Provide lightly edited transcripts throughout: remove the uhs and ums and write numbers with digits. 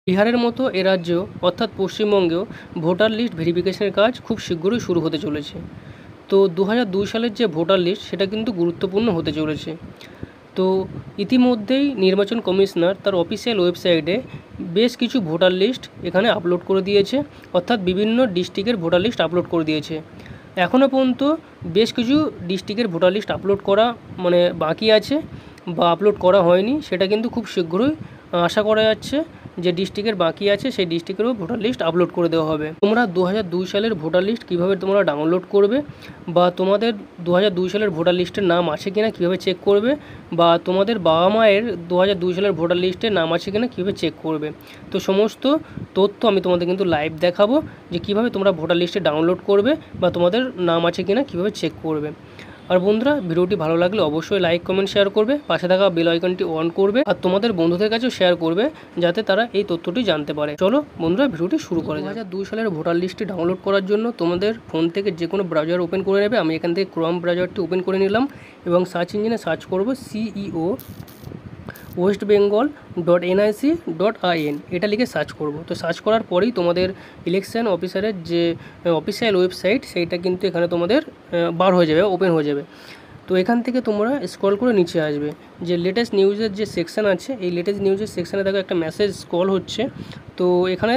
বিহারের মতো এ রাজ্য অর্থাৎ পশ্চিমবঙ্গেও ভোটার লিস্ট ভেরিফিকেশনের কাজ খুব শীঘ্রই শুরু হতে চলেছে। তো 2002 সালের যে ভোটার লিস্ট সেটা কিন্তু গুরুত্বপূর্ণ হতে চলেছে। তো ইতিমধ্যেই নির্বাচন কমিশনার তার অফিসিয়াল ওয়েবসাইটে বেশ কিছু ভোটার লিস্ট এখানে আপলোড করে দিয়েছে, অর্থাৎ বিভিন্ন ডিস্ট্রিক্টের ভোটার লিস্ট আপলোড করে দিয়েছে। এখনও পর্যন্ত বেশ কিছু ডিস্ট্রিক্টের ভোটার লিস্ট আপলোড করা বাকি আছে বা আপলোড করা হয়নি, সেটা কিন্তু খুব শীঘ্রই আশা করা যাচ্ছে যে ডিস্ট্রিক্টের বাকি আছে সেই ডিস্ট্রিক্টেরও ভোটার লিস্ট আপলোড করে দেওয়া হবে। তোমরা 2002 সালের ভোটার লিস্ট কীভাবে তোমরা ডাউনলোড করবে বা তোমাদের 2002 সালের ভোটার লিস্টের নাম আছে কিনা কীভাবে চেক করবে, বা তোমাদের বাবা মায়ের 2002 সালের ভোটার লিস্টে নাম আছে কিনা কীভাবে চেক করবে, তো সমস্ত তথ্য আমি তোমাদের কিন্তু লাইভ দেখাবো যে কীভাবে তোমরা ভোটার লিস্টে ডাউনলোড করবে বা তোমাদের নাম আছে কিনা কীভাবে চেক করবে। আর বন্ধুরা, ভিডিওটি ভালো লাগলে অবশ্যই লাইক কমেন্ট শেয়ার করবে, পাশে থাকা বেল আইকনটি অন করবে আর তোমাদের বন্ধুদের কাছেও শেয়ার করবে যাতে তারা এই তথ্যটি জানতে পারে। চলো বন্ধুরা, ভিডিওটি শুরু করে যাক। 2002 সালের ভোটার লিস্টটি ডাউনলোড করার জন্য তোমাদের ফোন থেকে যে কোনো ব্রাউজার ওপেন করে নেবে। আমি এখান থেকে ক্রোম ব্রাউজারটি ওপেন করে নিলাম এবং সার্চ ইঞ্জিনে সার্চ করব CEO westbengal.nic.in, এটা লিখে সার্চ করব। তো সার্চ করার পরেই তোমাদের ইলেকশন অফিসারের যে অফিসিয়াল ওয়েবসাইট সেইটা কিন্তু এখানে তোমাদের বার হয়ে যাবে, ওপেন হয়ে যাবে। তো এখান থেকে তোমরা স্ক্রল করে নিচে আসবে, যে লেটেস্ট নিউজের যে সেকশান আছে এই লেটেস্ট নিউজের সেকশানে দেখো একটা মেসেজ স্ক্রল হচ্ছে। তো এখানে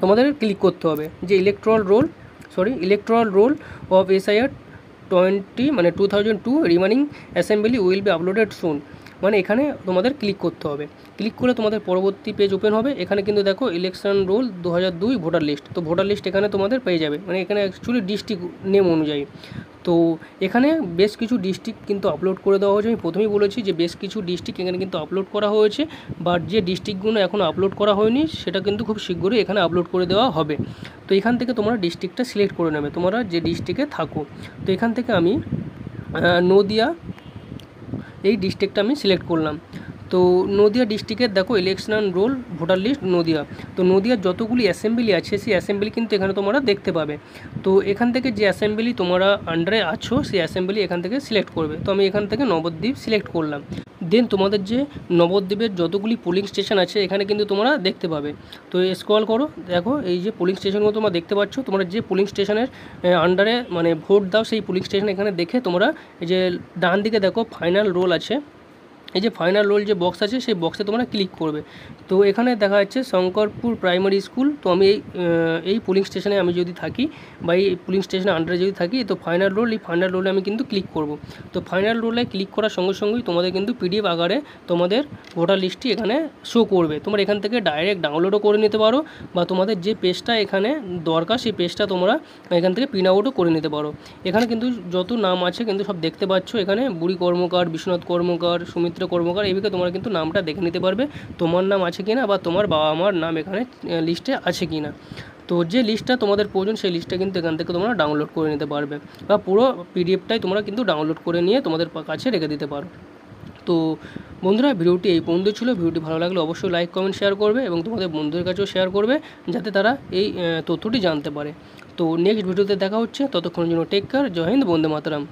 তোমাদের ক্লিক করতে হবে যে electoral roll of SIR 2002 remaining assembly will be uploaded soon, এখানে তোমাদের ক্লিক করতে হবে। ক্লিক করে তোমাদের পরবর্তী পেজ ওপেন হবে। এখানে কিন্তু দেখো ইলেকশন রোল 2002 ভোটার লিস্ট, তো ভোটার লিস্ট এখানে তোমাদের পেয়ে যাবে, এখানে অ্যাকচুয়ালি ডিস্ট্রিক্ট নেম অনুযায়ী। তো এখানে বেশ কিছু ডিস্ট্রিক্ট কিন্তু আপলোড করে দেওয়া হয়েছে। আমি প্রথমেই বলেছি যে বেশ কিছু ডিস্ট্রিক্ট এখানে কিন্তু আপলোড করা হয়েছে, বাট যে ডিস্ট্রিক্টগুলো এখনও আপলোড করা হয়নি সেটা কিন্তু খুব শীঘ্রই এখানে আপলোড করে দেওয়া হবে। তো এখান থেকে তোমরা ডিস্ট্রিক্টটা সিলেক্ট করে নেবে, তোমরা যে ডিস্ট্রিক্টে থাকো। তো এখান থেকে আমি নদিয়া এই ডিস্ট্রিক্টটা আমি সিলেক্ট করলাম। তো নদিয়া ডিস্ট্রিক্টের দেখো election roll voter list Nadia. তো নদিয়ার যতগুলি অ্যাসেম্বলি আছে সেই অ্যাসেম্বলি কিন্তু এখানে তোমরা দেখতে পাবে। তো এখান থেকে যে অ্যাসেম্বলি তোমরা আন্ডারে আছো সেই অ্যাসেম্বলি এখান থেকে সিলেক্ট করবে। তো আমি এখান থেকে নবদ্বীপ সিলেক্ট করলাম। দেন তোমাদের যে নবদ্বীপের যতগুলি পোলিং স্টেশন আছে এখানে কিন্তু তোমরা দেখতে পাবে। তো স্ক্রল করো, দেখো এই যে পোলিং স্টেশনগুলো তোমরা দেখতে পাচ্ছ, তোমরা যে পোলিং স্টেশনের আন্ডারে ভোট দাও সেই পোলিং স্টেশন এখানে দেখে তোমরা এই যে ডান দিকে দেখো ফাইনাল রোল আছে, এই যে ফাইনাল রোল যে বক্স আছে সেই বক্সে তোমরা ক্লিক করবে। তো এখানে দেখা যাচ্ছে শঙ্করপুর প্রাইমারি স্কুল। তো আমি এই পোলিং স্টেশনে আমি যদি থাকি বা এই পোলিং স্টেশনের আন্ডারে যদি থাকি, তো ফাইনাল রোলে আমি কিন্তু ক্লিক করব। তো ফাইনাল রোলে ক্লিক করার সঙ্গে সঙ্গেই তোমাদের কিন্তু PDF আকারে তোমাদের ভোটার লিস্টটি এখানে শো করবে। তোমরা এখান থেকে ডাইরেক্ট ডাউনলোডও করে নিতে পারো, বা তোমাদের যে পেজটা এখানে দরকার সেই পেজটা তোমরা এখান থেকে প্রিন্ট আউটও করে নিতে পারো। এখানে কিন্তু যত নাম আছে কিন্তু সব দেখতে পাচ্ছ, এখানে বুড়ি কর্মকার, বিশ্বনাথ কর্মকার, সুমিত্র কর্মকার, এইভাবে তোমরা কিন্তু নামটা দেখে নিতে পারবে তোমার নাম আছে কিনা বা তোমার বাবা মার নাম এখানে লিস্টে আছে কিনা। তো যে লিস্টটা তোমাদের প্রয়োজন সেই লিস্টটা কিন্তু এখান থেকে তোমরা ডাউনলোড করে নিতে পারবে, বা পুরো PDFটাই তোমরা কিন্তু ডাউনলোড করে নিয়ে তোমাদের কাছে রেখে দিতে পারো। তো বন্ধুরা, ভিডিওটি এই পর্যন্ত ছিল। ভিডিওটি ভালো লাগলে অবশ্যই লাইক কমেন্ট শেয়ার করবে এবং তোমাদের বন্ধুদের কাছেও শেয়ার করবে যাতে তারা এই তথ্যটি জানতে পারে। তো নেক্সট ভিডিওতে দেখা হচ্ছে, ততক্ষণের জন্য টেক কেয়ার। জয় হিন্দ, বন্দে মাতরম।